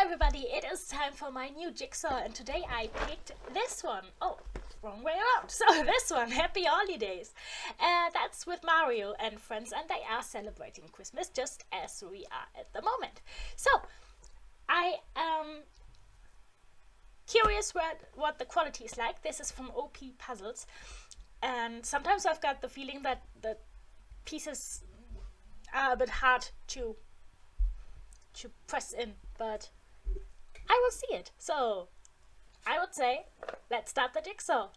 everybody, it is time for my new jigsaw, and today I picked this one. Oh, wrong way around. So this one, Happy Holidays. That's with Mario and friends, and they are celebrating Christmas just as we are at the moment. So I am curious what the quality is like. This is from OP Puzzles, and sometimes I've got the feeling that the pieces are a bit hard to press in, but I will see it. So I would say, let's start the jigsaw.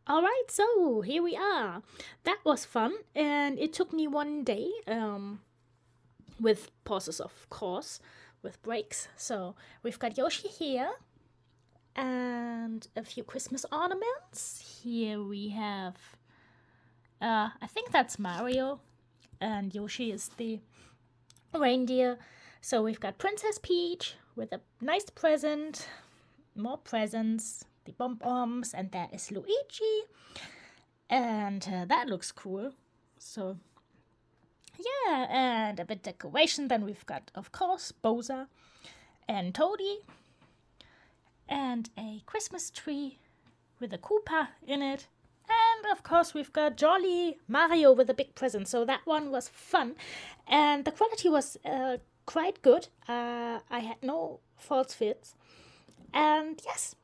Alright, so here we are. That was fun, and it took me one day, with pauses of course, with breaks. So we've got Yoshi here, and a few Christmas ornaments. Here we have, I think that's Mario, and Yoshi is the reindeer. So we've got Princess Peach with a nice present, more presents, the bombs, and there is Luigi, and that looks cool. So yeah, and a bit decoration. Then we've got, of course, Bowser and Toadie, and a Christmas tree with a Koopa in it, and of course we've got jolly Mario with a big present. So that one was fun, and the quality was quite good. I had no false fits, and yes,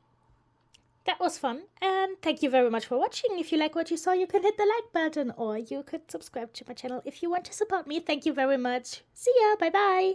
that was fun, and thank you very much for watching. If you like what you saw, you can hit the like button, or you could subscribe to my channel if you want to support me. Thank you very much. See ya, bye bye.